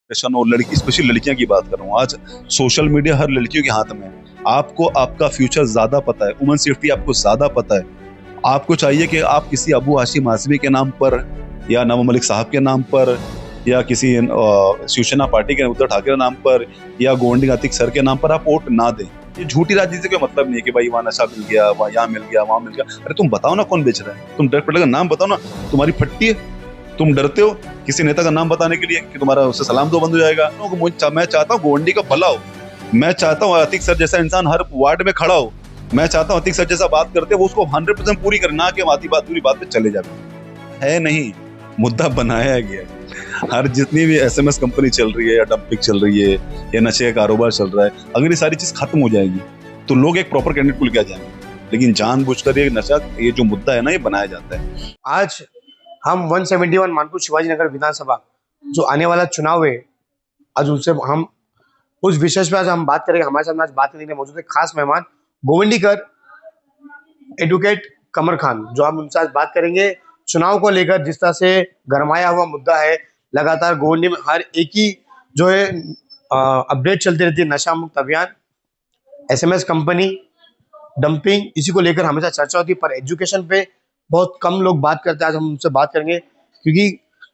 Generation और लड़की specially लड़कियां की बात कर रहा हूँ। आज सोशल मीडिया हर लड़कियों के हाथ में है। आपको आपका फ्यूचर ज्यादा पता है, वुमन सेफ्टी आपको ज्यादा पता है। आपको चाहिए कि आप किसी अबू हाशिम आजमी के नाम पर या नवाब मलिक साहब के नाम पर या किसी शिवसेना पार्टी के उद्धव ठाकरे के नाम पर या गोविंद आतिक सर के नाम पर आप वोट ना दें। ये झूठी राजनीति से कोई मतलब नहीं है कि भाई वहाँ नशा मिल गया, वहाँ यहाँ मिल गया, वहाँ मिल गया। अरे तुम बताओ ना कौन बेच रहा है, तुम डायरेक्ट का नाम बताओ ना। तुम्हारी फट्टी है, तुम डरते हो किसी नेता का नाम बताने के लिए कि तुम्हारा उससे सलाम तो बंद हो जाएगा। मैं चाहता हूँ गोवंडी का भला हो। मैं चाहता हूँ अतीक सर जैसा इंसान हर वार्ड में खड़ा हो। मैं चाहता हूँ अतीक सर जैसा बात करते वो उसको 100% पूरी करना कि आती बात पूरी बात पे चले जाए। है नहीं, मुद्दा बनाया गया है। हर जितनी भी एसएमएस कंपनी चल रही है या डंपिंग चल रही है या नशे का कारोबार चल रहा है, अगर ये सारी चीज खत्म हो जाएगी तो लोग एक प्रॉपर कैंडिडेट को लेके आ जाएंगे। लेकिन जानबूझकर ये नशा, ये जो मुद्दा है ना, ये बनाया जाता है। आज हम 171 मानपुर शिवाजी नगर विधानसभा जो आने वाला चुनाव है, आज उनसे हम उस विषय पे आज हम बात करेंगे। हमारे साथ आज बात करने के लिए मौजूद है खास मेहमान गोविंदीकर एडवोकेट कमर खान, जो हम उनसे आज बात करेंगे चुनाव को लेकर। जिस तरह से गरमाया हुआ मुद्दा है, लगातार गोवंडी में हर एक ही जो है अपडेट चलती रहती है। नशा मुक्त अभियान, एसएमएस कंपनी, डंपिंग, इसी को लेकर हमेशा चर्चा होती है, पर एजुकेशन पे बहुत कम लोग बात करते हैं। आज हम उनसे बात करेंगे क्योंकि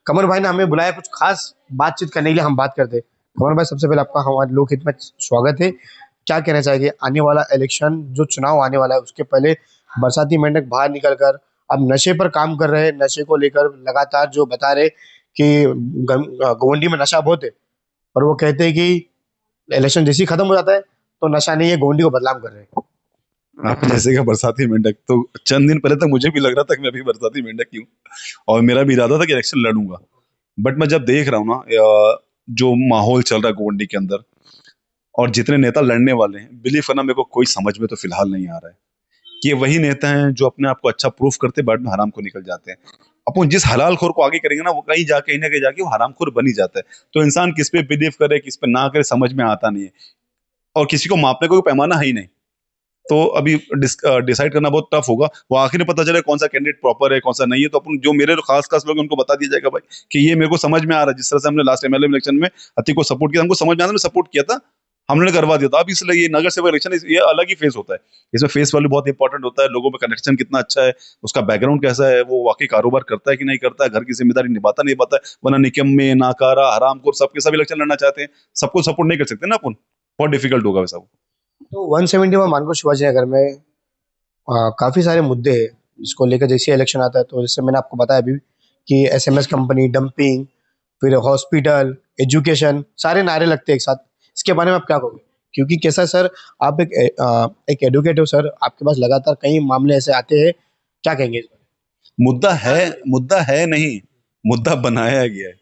कमर भाई ने हमें बुलाया कुछ खास बातचीत करने के लिए। हम बात करते हैं। कमर भाई, सबसे पहले आपका हमारे लोकहित में स्वागत है। क्या कहना चाहेंगे, आने वाला इलेक्शन जो चुनाव आने वाला है उसके पहले बरसाती मेंढक बाहर निकल कर अब नशे पर काम कर रहे हैं, नशे को लेकर लगातार जो बता रहे कि गोवंडी में नशा बहुत है, और वो कहते हैं कि इलेक्शन जैसे ही खत्म हो जाता है तो नशा नहीं है, गोवंडी को बदनाम कर रहे हैं। आप जैसे का बरसाती मेंढक, तो चंद दिन पहले तक मुझे भी लग रहा था कि मैं भी बरसाती मेंढक ही हूँ और मेरा भी इरादा था कि इलेक्शन लड़ूंगा। बट मैं जब देख रहा हूँ ना जो माहौल चल रहा है गोवंडी के अंदर और जितने नेता लड़ने वाले हैं, बिलीव करना मेरे को कोई समझ में तो फिलहाल नहीं आ रहा है कि ये वही नेता हैं जो अपने आप को अच्छा प्रूफ करते बाद में हराम को निकल जाते हैं। अपन जिस हलाल खोर को आगे करेंगे ना, वो कहीं जाके कहीं ना कहीं जाके वो हराम खोर बन ही जाता है। तो इंसान किस पे बिलीव करे किस पे ना करे समझ में आता नहीं है, और किसी को मापने का कोई पैमाना है ही नहीं। तो अभी डिसाइड करना बहुत टफ होगा। वो आखिर में पता चले कौन सा कैंडिडेट प्रॉपर है कौन सा नहीं है, तो अपन जो मेरे खास खास लोग हैं उनको बता दिया जाएगा भाई कि ये मेरे को समझ में आ रहा है। जिस तरह से हमने लास्ट एमएलए इलेक्शन में अति को सपोर्ट किया, हमको समझ में आ रहा है, सपोर्ट किया था, हमने करवा दिया था। अब इसलिए ये नगर सेवक इलेक्शन ये अलग ही फेस होता है। इसमें फेस वैल्यू बहुत इंपॉर्टेंट होता है, लोगों में कनेक्शन कितना अच्छा है, उसका बैकग्राउंड कैसा है, वो वाकई कारोबार करता है कि नहीं करता है, घर की जिम्मेदारी निभाता नहीं निभाता है, वरना निकम्मे नाकारा हरामखोर सबके सब इलेक्शन लड़ना चाहते हैं। सबको सपोर्ट नहीं कर सकते ना अपन, बहुत डिफिकल्ट होगा वैसा। तो 171 मानपुर शिवाजी नगर में काफी सारे मुद्दे हैं जिसको लेकर जैसे इलेक्शन आता है। तो जैसे मैंने आपको बताया अभी कि एसएमएस कंपनी, डंपिंग, फिर हॉस्पिटल, एजुकेशन, सारे नारे लगते हैं एक साथ। इसके बारे में आप क्या कहोगे? क्योंकि कैसा है सर, आप एक एडवोकेट हो सर, आपके पास लगातार कई मामले ऐसे आते हैं, क्या कहेंगे इस बारे मुद्दा है नहीं, मुद्दा बनाया गया है।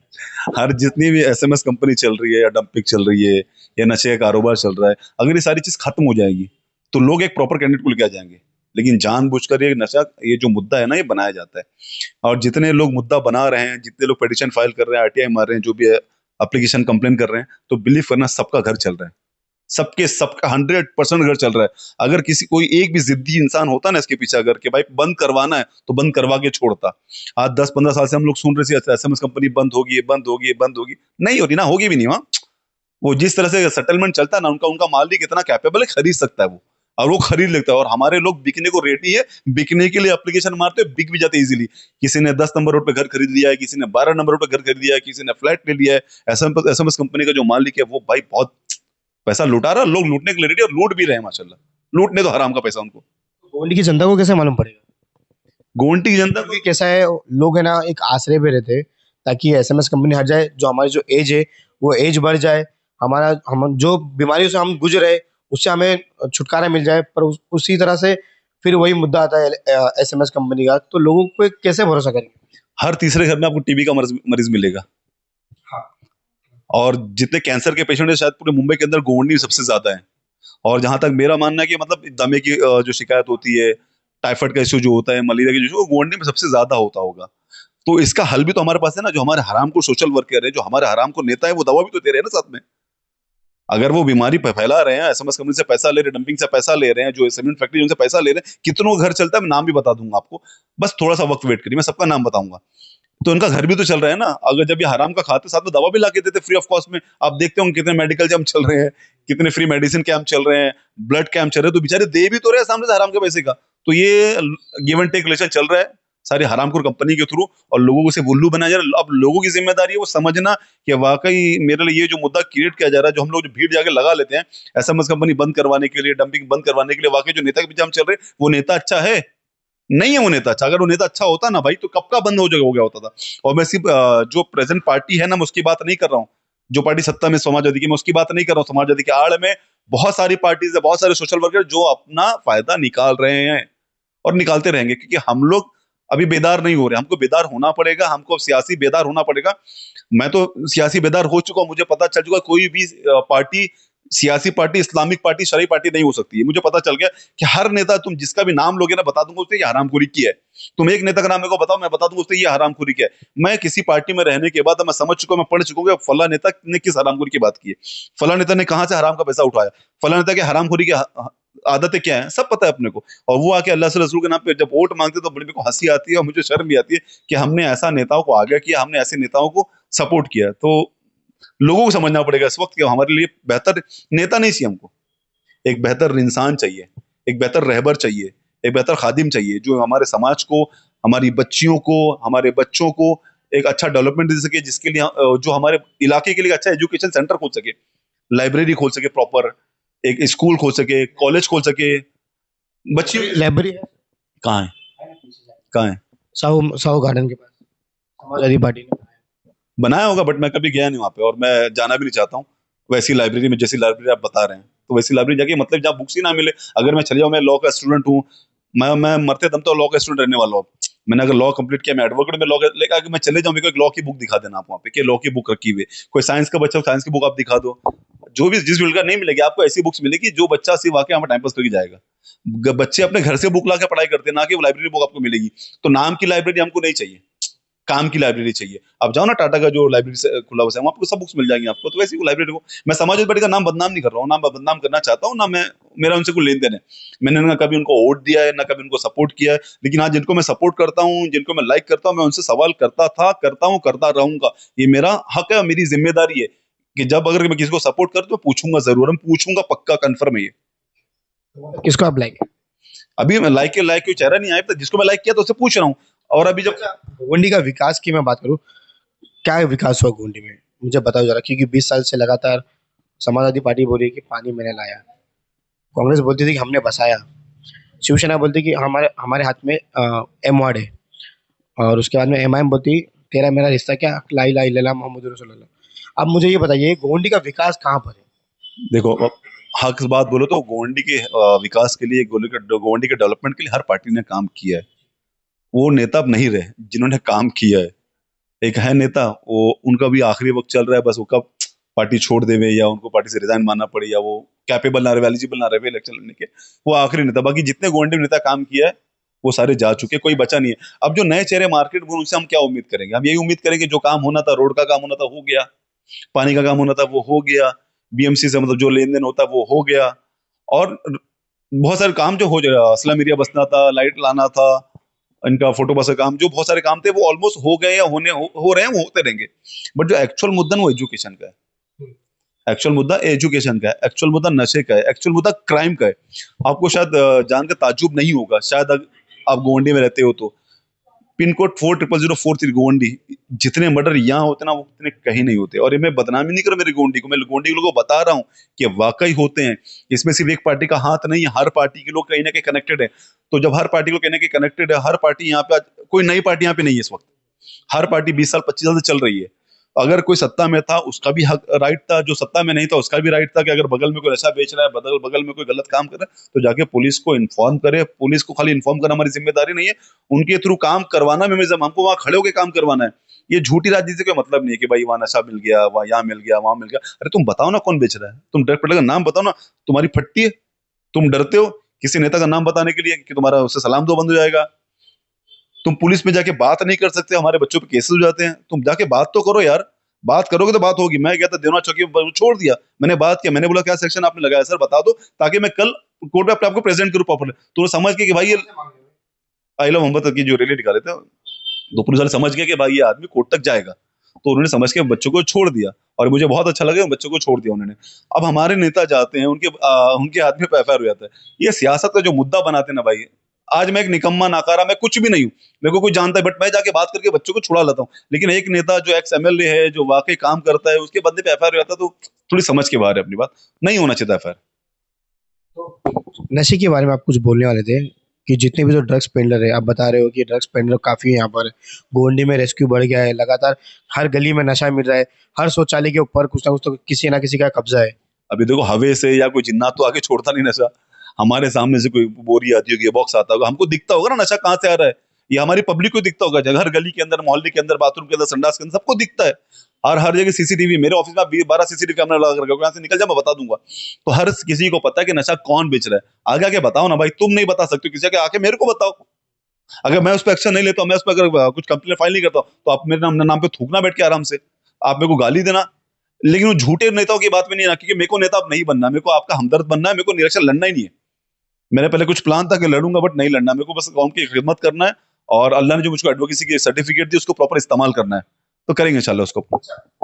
हर जितनी भी एसएमएस कंपनी चल रही है या डंपिंग चल रही है या नशे का कारोबार चल रहा है, अगर ये सारी चीज खत्म हो जाएगी तो लोग एक प्रॉपर कैंडिडेट को लेके आ जाएंगे। लेकिन जानबूझकर ये नशा, ये जो मुद्दा है ना, ये बनाया जाता है। और जितने लोग मुद्दा बना रहे हैं, जितने लोग पिटीशन फाइल कर रहे हैं, आरटीआई मार रहे हैं, जो भी एप्लीकेशन कंप्लेन कर रहे हैं, तो बिलीव करना सबका घर चल रहा है। सबका 100% घर चल रहा है। अगर किसी कोई एक भी जिद्दी इंसान होता ना इसके पीछे, अगर कि भाई बंद करवाना है तो बंद करवा के छोड़ता। आज 10-15 साल से हम लोग सुन रहे थे एसएमएस कंपनी बंद होगी बंद होगी बंद होगी, नहीं होती ना, होगी भी नहीं। वहां वो जिस तरह से सेटलमेंट चलता है ना, उनका उनका मालिक इतना कैपेबल है, खरीद सकता है वो, और वो खरीद लेता है। और हमारे लोग बिकने को रेडी है, बिकने के लिए एप्लीकेशन मारते हैं, बिक भी जाते इजीली। किसी ने 10 नंबर रोड पे घर खरीद लिया है, किसी ने 12 नंबर रोड पे घर खरीद लिया है, किसी ने फ्लैट ले लिया है। एसएमएस कंपनी का जो मालिक है वो भाई बहुत पैसा लुटा रहा, लोग लूटने के लिए रेडी और लूट भी रहे हैं माशाल्लाह। लूटने तो हराम का पैसा उनको। में गोवंडी की जनता को कैसे मालूम पड़ेगा? गोवंटी की जनता क्योंकि कैसा है, लोग है ना एक आश्रय पे रहते हैं ताकि एसएमएस कंपनी हट जाए, जो हमारी जो एज है वो एज बढ़ जाए, हमारा हम जो बीमारियों से हम गुजरे उससे हमें छुटकारा मिल जाए। पर उसी तरह से फिर वही मुद्दा आता है एसएमएस कंपनी का, तो लोगों पे कैसे भरोसा करेंगे? हर तीसरे घर में आपको टीबी का मरीज मिलेगा। हाँ। और जितने कैंसर के पेशेंट है शायद पूरे मुंबई के अंदर गोवंडी सबसे ज्यादा है। और जहां तक मेरा मानना है कि मतलब दमे की जो शिकायत होती है, टाइफाइड का इश्यू जो होता है, मलेरिया का इशू, वो गोवंडी में सबसे ज्यादा होता होगा। तो इसका हल भी तो हमारे पास है ना। जो हमारे हराम को सोशल वर्कर है, जो हमारे हराम को नेता है, वो दवा भी तो दे रहे हैं ना साथ में। अगर वो बीमारी फैला रहे हैं, एसएमएस कंपनी से पैसा ले रहे हैं, डंपिंग से पैसा ले रहे हैं, जो सीमेंट फैक्ट्री उनसे पैसा ले रहे हैं, कितनों घर चलता है, मैं नाम भी बता दूंगा आपको। बस थोड़ा सा वक्त वेट करिए, मैं सबका नाम बताऊंगा। तो उनका घर भी तो चल रहा है ना। अगर जब ये हराम का खाते साथ में दवा भी ला के देते फ्री ऑफ कॉस्ट में, आप देखते होंगे कितने मेडिकल कैंप चल रहे हैं, कितने फ्री मेडिसिन कैंप चल रहे हैं, ब्लड कैंप चल रहे हैं, तो बेचारे दे भी तो रहे हैं सामने से हराम के पैसे का। तो ये गिव एंड टेक रिलेशन चल रहा है सारी हरामखोर कंपनी के थ्रू, और लोगों को सिर्फ उल्लू बनाया जा रहा है। अब लोगों की जिम्मेदारी है वो समझना कि वाकई मेरे लिए ये जो मुद्दा क्रिएट किया जा रहा है, जो हम लोग जो भीड़ जाके लगा लेते हैं एसएमएस कंपनी बंद करवाने के लिए, डंपिंग बंद करवाने के लिए, वाकई जो नेता के पीछे हम चल रहे हैं वो नेता अच्छा है? नहीं है वो नेता अच्छा। अगर वो नेता अच्छा होता ना भाई, तो कब का बंद हो गया होता था। और मैं सिर्फ जो प्रेजेंट पार्टी है ना, मैं उसकी बात नहीं कर रहा हूँ। जो पार्टी सत्ता में समाजवादी की, मैं उसकी बात नहीं कर रहा हूँ। समाजवादी के आड़ में बहुत सारी पार्टीज है, बहुत सारे सोशल वर्कर जो अपना फायदा निकाल रहे हैं और निकालते रहेंगे, क्योंकि हम लोग अभी बेदार नहीं हो रहे। हमको बेदार होना पड़ेगा, हमको सियासी बेदार होना पड़ेगा। मैं तो सियासी बेदार हो चुका हूं, मुझे पता चल चुका कोई भी पार्टी, सियासी पार्टी, इस्लामिक पार्टी, शरई पार्टी नहीं हो सकती है। मुझे पता चल गया कि हर नेता, तुम जिसका भी नाम लोगे ना, बता दूंगा उसने ये हरामखोरी की है। तुम एक नेता का नाम मेरे को बताओ, मैं बता दूंगा उसने ये हरामखोरी किया है। मैं किसी पार्टी में रहने के बाद मैं समझ चुका हूं, मैं पढ़ चुका हूं कि फला नेता ने किस हरामखोरी की बात की है, फला नेता ने कहां से हराम का पैसा उठाया, फला नेता के हरामखोरी की आदतें क्या है, सब पता है अपने को। और वो आके अल्लाह से रसूल के नाम पे जब वोट मांगते तो बड़े मेरे को हंसी आती है और मुझे शर्म भी आती है कि हमने ऐसा नेताओं को आगे किया, हमने ऐसे नेताओं को सपोर्ट किया। तो लोगों को समझना पड़ेगा इस वक्त कि हमारे लिए बेहतर नेता नहीं चाहिए हमको, एक बेहतर इंसान चाहिए, एक बेहतर रहबर चाहिए, एक बेहतर खादिम चाहिए, जो हमारे समाज को, हमारी बच्चियों को, हमारे बच्चों को एक अच्छा डेवलपमेंट दे सके, जिसके लिए जो हमारे इलाके के लिए अच्छा एजुकेशन सेंटर खोल सके, लाइब्रेरी खोल सके प्रॉपर, एक स्कूल खोल सके, कॉलेज खोल सके। बच्ची लाइब्रेरी है कहाँ है? कहाँ है? साहू साहू गार्डन के पास, समाजवादी पार्टी ने। बनाया होगा, बट मैं कभी गया नहीं वहां पे, और मैं जाना भी नहीं चाहता हूँ। वैसी लाइब्रेरी में, जैसी लाइब्रेरी आप बता रहे हैं, तो वैसी लाइब्रेरी जाके मतलब जहाँ बुक्स ही ना मिले। अगर मैं चले जाऊँ, मैं लॉ का स्टूडेंट हूँ, मैं मरते दम तो लॉ का स्टूडेंट रहने वाला हूँ। मैंने अगर लॉ कंप्लीट किया, मैं एडवोकेट में लॉ लेकर आगे मैं चले जाऊँ, मेरे को एक लॉ की बुक दिखा देना आप वहाँ पे, कि लॉ की बुक रखी हुई है। कोई साइंस का बच्चा, साइंस की बुक आप दिखा दो। जो भी जिस फील्ड का नहीं मिलेगी आपको, ऐसी बुक्स मिलेगी जो बच्चा सिर्फ वाकई हमें टाइम पास करके जाएगा। बच्चे अपने घर से बुक ला के पढ़ाई करते हैं, ना कि वो लाइब्रेरी बुक आपको मिलेगी। तो नाम की लाइब्रेरी हमको नहीं चाहिए, काम की लाइब्रेरी चाहिए। आप जाओ ना टाटा का जो लाइब्रेरी खुला हुआ है, वहाँ आपको सब बुक्स मिल जाएंगी आपको। तो वैसे ही लाइब्रेरी को मैं समाजवादी पार्टी का नाम बदनाम नहीं कर रहा हूँ, ना मैं बदनाम करना चाहता हूँ, ना मैं, मेरा उनसे कोई लेन देन है। मैंने ना कभी उनको वोट दिया है, ना कभी उनको सपोर्ट किया है। लेकिन आज जिनको मैं सपोर्ट करता हूँ, जिनको मैं लाइक करता हूँ, मैं उनसे सवाल करता था, करता हूँ, करता रहूंगा। ये मेरा हक है, मेरी जिम्मेदारी है कि जब अगर मैं किसी को सपोर्ट कर तो पूछूंगा जरूर, हम पूछूंगा पक्का, कंफर्म है ये। किसको आप लाइक? अभी मैं लाइक के लायक कोई चेहरा नहीं आया, जिसको मैं लाइक किया तो उससे पूछ रहा हूँ। और अभी जब गोवंडी का विकास की मैं बात करूँ, क्या विकास हुआ गोवंडी में, मुझे बताओ जरा। क्योंकि 20 साल से लगातार समाजवादी पार्टी बोल रही है कि पानी मैंने लाया, कांग्रेस बोलती थी कि हमने बसाया, शिवसेना बोलती कि हमारे हमारे हाथ में एम वार्ड है, और उसके बाद में एमआईएम बोलती तेरा मेरा रिश्ता क्या, ला इलाहा इल्लल्लाह मोहम्मद रसूलुल्लाह। अब मुझे ये बताइए गोवंडी का विकास कहाँ पर है? देखो, अब हक बात बोलो तो गोवंडी के विकास के लिए, गोवंडी के डेवलपमेंट के लिए हर पार्टी ने काम किया है। वो नेता अब नहीं रहे जिन्होंने काम किया है। एक है नेता, वो उनका भी आखिरी वक्त चल रहा है, बस वो कब पार्टी छोड़ देवे, या उनको पार्टी से रिजाइन मानना पड़े, या वो कैपेबल ना रहे, एलिजिबल ना रहे इलेक्शन लड़ने के, वो आखिरी नेता। बाकी जितने गोवंडी में नेता काम किया है वो सारे जा चुके, कोई बचा नहीं है। अब जो नए चेहरे मार्केट में, उनसे हम क्या उम्मीद करेंगे? हम यही उम्मीद करेंगे जो काम होना था, रोड का काम होना था हो गया, पानी का काम होना था वो हो गया, बीएमसी से मतलब जो लेन देन होता है वो हो गया, और बहुत सारे काम जो हो जाएगा, स्लम एरिया बसना था, लाइट लाना था, इनका फोटो बस का काम, जो बहुत सारे काम थे वो ऑलमोस्ट हो गए, या हो रहे हैं, वो होते रहेंगे। बट जो एक्चुअल मुद्दा ना वो एजुकेशन का है। एक्चुअल मुद्दा एजुकेशन का है, एक्चुअल मुद्दा नशे का है, एक्चुअल मुद्दा क्राइम का है। आपको शायद जानकर ताज्जुब नहीं होगा, शायद आप गोवंडी में रहते हो तो, पिन कोड 400043 गोवंडी, जितने मर्डर यहाँ होते ना वो उतने कहीं नहीं होते। और ये मैं बदनामी नहीं कर रहा मेरी गोवंडी को, मैं गोवंडी के लोगों को बता रहा हूँ कि वाकई होते हैं। इसमें सिर्फ एक पार्टी का हाथ नहीं है, हर पार्टी के लोग कहीं ना कहीं कनेक्टेड है। तो जब हर पार्टी को कहीं ना कहीं कनेक्टेड है, हर पार्टी यहाँ पे, कोई नई पार्टी यहाँ पे नहीं है इस वक्त, हर पार्टी 20 साल 25 साल से चल रही है। अगर कोई सत्ता में था उसका भी हक राइट था, जो सत्ता में नहीं था उसका भी राइट था कि अगर बगल में कोई नशा बेच रहा है, बगल बगल में कोई गलत काम कर रहा है, तो जाके पुलिस को इन्फॉर्म करे। पुलिस को खाली इन्फॉर्म करना हमारी जिम्मेदारी नहीं है, उनके थ्रू काम करवाना भी हमको वहां खड़े होकर काम करवाना है। ये झूठी राजनीति से कोई मतलब नहीं है कि भाई वहां नशा मिल गया, वहां यहाँ मिल गया, वहां मिल गया। अरे तुम बताओ ना कौन बेच रहा है, तुम डर पड़ेगा, नाम बताओ ना। तुम्हारी फटती है, तुम डरते हो किसी नेता का नाम बताने के लिए कि तुम्हारा उससे सलाम दो बंद हो जाएगा। तुम पुलिस में जाके बात नहीं कर सकते, हमारे बच्चों पे केसेस हो जाते हैं। तुम जाके बात तो करो यार, बात करोगे तो बात होगी। मैं गया था देवना चौकी में, छोड़ दिया, मैंने बात किया, मैंने बोला क्या सेक्शन आपने लगाया सर बता दो, ताकि मैं कल कोर्ट में अपने आपको प्रेजेंट करूं प्रॉपर्ली। तो वो समझ के कि भाई ये आई लव मोहम्मद की जो रैली निकाले थे, तो पुलिस वाले समझ गए कि भाई ये आदमी कोर्ट तक जाएगा, तो उन्होंने समझ के बच्चों को छोड़ दिया। और मुझे बहुत अच्छा लगा, उन बच्चों को छोड़ दिया उन्होंने। अब हमारे नेता जाते हैं, उनके हाथ में एफआईआर हो जाता है। ये सियासत का जो मुद्दा बनाते हैं ना भाई, आज मैं एक निकम्मा नाकारा, मैं कुछ भी नहीं हूँ, मेरे को कोई जानता है, बट मैं जाके बात करके बच्चों को छुड़ा लेता हूँ। लेकिन एक नेता जो एक्स एमएलए है, जो वाकई काम करता है, उसके बंदे पे एफआईआर हो जाता है, तो थोड़ी समझ के बाहर है अपनी बात, नहीं होना चाहिए एफआईआर। नशे के बारे में आप कुछ बोलने वाले थे कि जितने भी जो ड्रग्स पेडलर है, आप बता रहे हो कि ड्रग्स पेडलर काफी है यहाँ पर। गोवंडी में रेस्क्यू बढ़ गया है, लगातार हर गली में नशा मिल रहा है, हर शौचालय के ऊपर कुछ ना कुछ तो किसी ना किसी का कब्जा है। अभी देखो, हवे से या कोई जिन्नात तो आके छोड़ता नहीं नशा। हमारे सामने से कोई बोरी आती होगी, बॉक्स आता होगा, हमको दिखता होगा ना नशा कहाँ से आ रहा है। ये हमारी पब्लिक को दिखता होगा, हर गली के अंदर, मोहल्ले के अंदर, बाथरूम के अंदर, संडास के अंदर, सबको दिखता है। और हर जगह सीसीटीवी, मेरे ऑफिस में 12 सीसीटीवी कैमरा लगा कर रखा है, यहाँ से निकल जा मैं बता दूंगा। तो हर किसी को पता है कि नशा कौन बेच रहा है। आगे आके बताओ ना भाई, तुम नहीं बता सकते हो, किसी आके मेरे को बताओ। अगर मैं उस पर एक्शन नहीं लेता हूँ, मैं उस पर अगर कुछ कंप्लेंट फाइल नहीं करता हूँ, तो आप मेरे नाम पे थूकना बैठ के आराम से, आप मेरे को गाली देना। लेकिन वो झूठे नेताओं की बात में नहीं आना, क्योंकि मेरे को नेता अब नहीं बनना, मेरे को आपका हमदर्द बनना है, मेरे को इलेक्शन लड़ना ही नहीं है। मैंने पहले कुछ प्लान था कि लड़ूंगा, बट नहीं लड़ना, मेरे को बस कौम की खिदमत करना है। और अल्लाह ने जो मुझको एडवोकेसी की सर्टिफिकेट दी, उसको प्रॉपर इस्तेमाल करना है, तो करेंगे इंशाल्लाह उसको।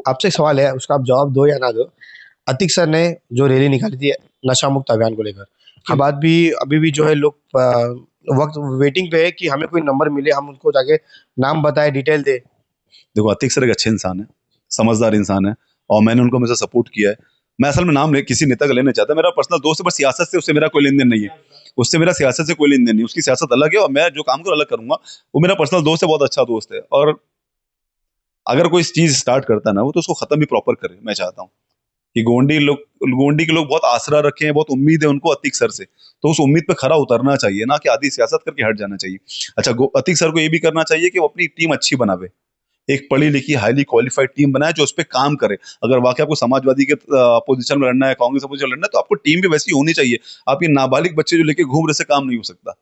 आपसे एक सवाल है, उसका आप जवाब दो या ना दो। अतिक सर ने जो रैली निकाली थी नशा मुक्त अभियान को लेकर, अब बात भी अभी भी जो है लोग वक्त वेटिंग पे है कि हमें कोई नंबर मिले, हम उनको जाके नाम बताए, डिटेल दे। देखो, अतीक सर एक अच्छे इंसान है, समझदार इंसान है, और मैंने उनको हमेशा सपोर्ट किया है। मैं असल में नाम किसी नेता का लेना चाहता, मेरा पर्सनल दोस्त है, पर सियासत से उससे मेरा कोई लेन देन नहीं है। उससे मेरा सियासत से कोई लेन देन नहीं है, उसकी सियासत अलग है और मैं जो काम करूँ अलग करूंगा। वो मेरा पर्सनल दोस्त है, बहुत अच्छा दोस्त है। और अगर कोई चीज स्टार्ट करता है ना, वो तो उसको खत्म भी प्रॉपर करे। मैं चाहता हूँ कि गोंडी के लोग बहुत आसरा रखे हैं, बहुत उम्मीद है उनको अतीक सर से, तो उस उम्मीद पे खरा उतरना चाहिए, ना कि आधी सियासत करके हट जाना चाहिए। अच्छा, अतीक सर को ये भी करना चाहिए कि वो अपनी टीम अच्छी बनावे, एक पढ़ी लिखी हाईली क्वालिफाइड टीम बनाए जो उस पर काम करे। अगर वाकई आपको समाजवादी के अपोजिशन में लड़ना है, कांग्रेस अपोजिशन लड़ना है, तो आपको टीम भी वैसी होनी चाहिए। आप ये नाबालिग बच्चे जो लेके घूम रहे से काम नहीं हो सकता।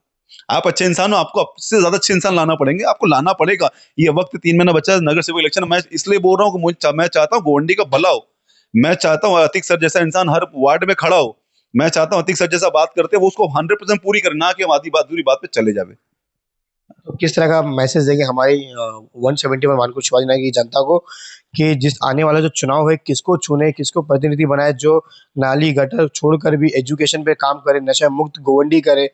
आप अच्छे इंसान हो, आपको आपसे ज्यादा अच्छे इंसान लाना पड़ेंगे, आपको लाना पड़ेगा। ये वक्त 3 महीना बचा है नगर सेवक इलेक्शन, मैं इसलिए बोल रहा हूँ कि मैं चाहता हूँ गोवंडी का भला हो। मैं चाहता हूँ अतीक सर जैसा इंसान हर वार्ड में खड़ा हो। मैं चाहता हूँ अतीक सर जैसा बात करते हैं वो उसको 100% पूरी करे, ना कि हम आधी बात दूरी बात पे चले जावे। तो किस तरह का मैसेज देंगे हमारी 171 मानकुर शिवाजी नगर की जनता को कि जिस आने वाला जो चुनाव है, किसको चुने, किसको प्रतिनिधि बनाए जो नाली गटर छोड़कर भी एजुकेशन पे काम करे, नशा मुक्त गोवंडी करे,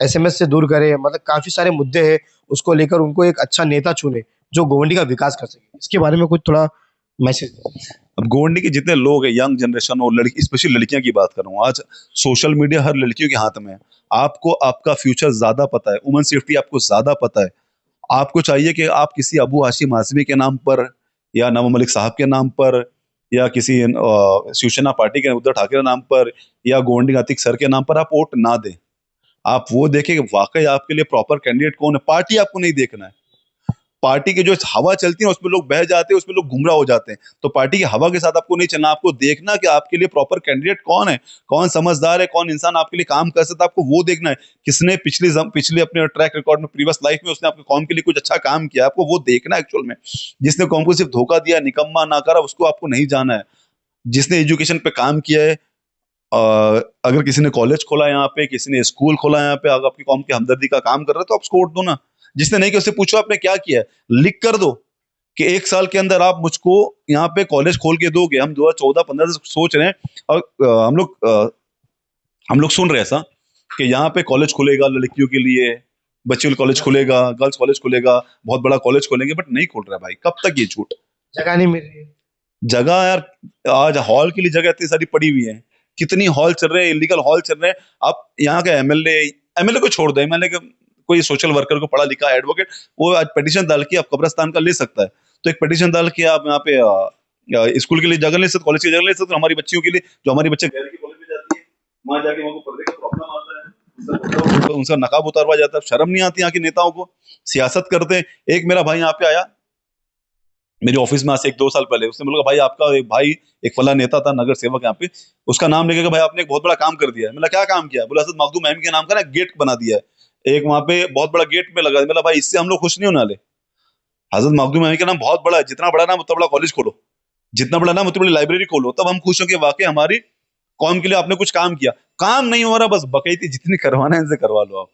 एसएमएस से दूर करे, मतलब काफी सारे मुद्दे हैं, उसको लेकर उनको एक अच्छा नेता चुने जो गोवंडी का विकास कर सके। इसके बारे में कुछ थोड़ा मैसेज। अब गोवंडी के जितने लोग हैं, यंग जनरेशन और लड़की, स्पेशली लड़कियां की बात कर रहा हूँ, आज सोशल मीडिया हर लड़कियों के हाथ में है। आपको आपका फ्यूचर ज्यादा पता है, वुमेन सेफ्टी आपको ज्यादा पता है। आपको चाहिए कि आप किसी अबू हाशिम आजमी के नाम पर, या नवाब मलिक साहब के नाम पर, या किसी शिवसेना पार्टी के उद्धव ठाकरे के नाम पर, या गोवंडी अतीक सर के नाम पर आप वोट ना दें। आप वो देखें कि वाकई आपके लिए प्रॉपर कैंडिडेट कौन है। पार्टी आपको नहीं देखना है। पार्टी की जो हवा चलती है उसमें लोग बह जाते हैं, उसमें लोग गुमराह हो जाते हैं। तो पार्टी की हवा के साथ आपको नहीं चलना, आपको देखना कि आपके लिए प्रॉपर कैंडिडेट कौन है, कौन समझदार है, कौन इंसान आपके लिए काम कर सकता है, आपको वो देखना है। किसने पिछले अपने ट्रैक रिकॉर्ड में, प्रीवियस लाइफ में उसने आपके कौम के लिए कुछ अच्छा काम किया, आपको वो देखना है एक्चुअल में। जिसने कौम को सिर्फ धोखा दिया, निकम्मा ना करा, उसको आपको नहीं जाना है। जिसने एजुकेशन पे काम किया है, अगर किसी ने कॉलेज खोला यहाँ पे, किसी ने स्कूल खोला यहाँ पे, अगर आपकी कौम की हमदर्दी का काम कर रहा है, तो आप उसको वोट दो ना। जिसने नहीं किया उससे पूछो आपने क्या किया है, लिख कर दो कि 1 साल के अंदर आप मुझको यहाँ पे कॉलेज खोल के दोगे। हम 2014-15 से सोच रहे हैं, और हम लोग सुन रहे हैं ऐसा कि यहाँ पे कॉलेज खुलेगा लड़कियों के लिए, बच्चियों का कॉलेज खुलेगा, गर्ल्स कॉलेज खुलेगा, बहुत बड़ा कॉलेज खोलेंगे, बट नहीं खोल रहा है भाई। कब तक ये झूठ? जगह नहीं मिल रही। जगह यार, आज हॉल के लिए जगह इतनी सारी पड़ी हुई है, कितनी हॉल चल रहे हैं, इलीगल हॉल चल रहे हैं। आप यहाँ के एमएलए को छोड़ दो, एमएलए कोई सोशल वर्कर को पढ़ा लिखा एडवोकेट, वो आज पिटीशन डाल के आप कब्रस्तान का ले सकता है। तो एक पिटीशन डाल के आप यहाँ पे स्कूल के लिए जगह ले सकते, कॉलेज की जगह ले सकते, हमारी बच्चियों के लिए, जो हमारी बच्चे गैर के कॉलेज में जाती है, वहां जाके वहां को पर्दे का प्रॉब्लम आता है, तो उनका नकाब उतारवा जाता है। शर्म नहीं आती यहाँ के नेताओं को? सियासत करते हैं। एक मेरा भाई यहाँ पे आया मेरे ऑफिस में आज से 1-2 साल पहले, उसने बोला भाई आपका एक भाई, एक फला नेता था नगर सेवक यहाँ पे, उसका नाम लेके भाई आपने एक बहुत बड़ा काम कर दिया है। मैंने क्या काम किया? बोला हजरत मखदूम अहमद के नाम का ना गेट बना दिया है, एक वहां पे बहुत बड़ा गेट में लगा। बोला भाई इससे हम लोग खुश नहीं होने वाले। हजरत मखदूम अहमद का नाम बहुत बड़ा है, जितना बड़ा नाम उतना बड़ा कॉलेज खोलो, जितना बड़ा नाम उतनी बड़ी लाइब्रेरी खोलो, तब हम खुश होंगे वाकई हमारी कौम के लिए आपने कुछ काम किया। काम नहीं हो रहा, बस बकैती जितनी करवाना है इनसे करवा लो आप।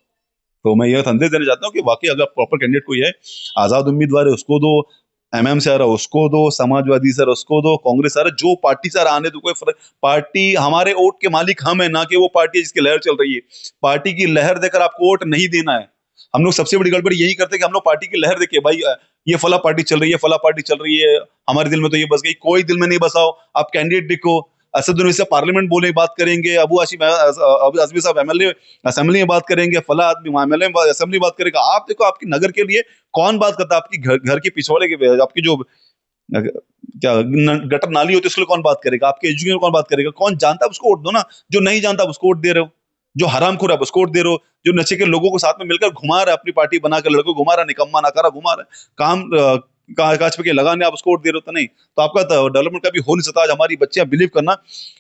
तो मैं यह संदेश देना चाहता हूँ कि वाकई अगर प्रॉपर कैंडिडेट कोई है, आजाद उम्मीदवार है उसको दो, एमएम से आ रहा है उसको दो, समाजवादी से आ रहा है उसको दो, कांग्रेस से आ रहा है, जो पार्टी से आ रहा है आने दो, कोई फर्क। पार्टी, हमारे वोट के मालिक हम है, ना कि वो पार्टी जिसकी लहर चल रही है। पार्टी की लहर देकर आपको वोट नहीं देना है। हम लोग सबसे बड़ी गड़बड़ी यही करते हैं कि हम लोग पार्टी की लहर देखे, भाई ये फला पार्टी चल रही है, फला पार्टी चल रही है, हमारे दिल में तो ये बस गई। कोई दिल में नहीं बसाओ, आप कैंडिडेट देखो। असदुद्दीन ओवैसी पार्लियामेंट बोले बात करेंगे, अबू आसिफ आजमी साहब एमएलए असेंबली में बात करेंगे, फला आदमी एमएलए असेंबली बात करेगा। आप देखो आपकी नगर के लिए कौन बात करता है, आपकी घर के पिछवाड़े के, आपकी जो क्या गटर नाली होती है उसके लिए कौन बात करेगा, आपके एजुकेशन कौन बात करेगा, कौन जानता है उसको वोट दो ना। जो नहीं जानता उसको वोट दे रहे हो, जो हरामखोर है उसको वोट दे रहे हो, जो नशे के लोगों को साथ में मिलकर घुमा रहा है, अपनी पार्टी बनाकर लड़कों घुमा रहा है, निकम्मा नकारा घुमा रहा है, काम काज पे लगाने आप उसको वोट दे रहे हो तो नहीं। तो आपका डेवलपमेंट कभी हो नहीं सकता। आज हमारी बच्चियां बिलीव करना,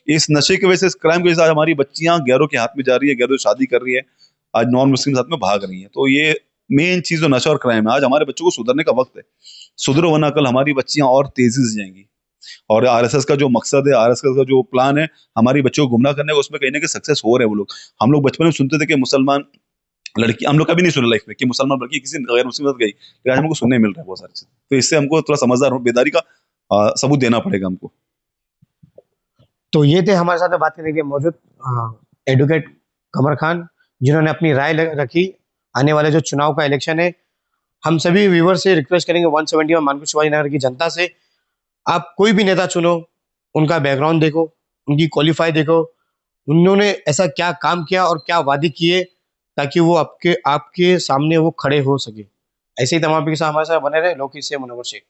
इस नशे की वजह से, इस क्राइम की वजह से आज हमारी बच्चियां गैरों के हाथ में जा रही है, गैरों से शादी कर रही है, आज नॉन मुस्लिम साथ में भाग रही है। तो ये मेन चीज जो नशा और क्राइम है, आज हमारे बच्चों को सुधरने का वक्त है। सुधरो वरना कल हमारी बच्चियां और तेजी से जाएंगी। और आरएसएस का जो मकसद है, आरएसएस का जो प्लान है हमारी बच्चों को गुमराह करने का, उसमें कहीं ना कहीं सक्सेस हो रहे हैं वो लोग। हम लोग बचपन में सुनते थे कि मुसलमान लड़की, हम लोग कभी नहीं सुना लाइफ में कि मुसलमान लड़की किसी गैर मुस्लिम साथ गई, लेकिन आज हमको सुनने मिल रहा है बहुत सारी चीजें। तो इससे हमको थोड़ा समझदार हो, बेदारी का सबूत देना पड़ेगा हमको। तो ये थे हमारे साथ में बात करने के लिए मौजूद एडवोकेट कमर खान, जिन्होंने अपनी राय रखी आने वाले जो चुनाव का इलेक्शन है। हम सभी व्यूवर से रिक्वेस्ट करेंगे 171 मानपुर शिवाजी नगर की जनता से, आप कोई भी नेता चुनो, उनका बैकग्राउंड देखो, उनकी क्वालिफाई देखो, उन्होंने ऐसा क्या काम किया और क्या वादे किए ताकि वो आपके आपके सामने वो खड़े हो सके। ऐसे ही तमाम के साथ हमारे साथ बने रहे। लोकेश से मुनव्वर शेख।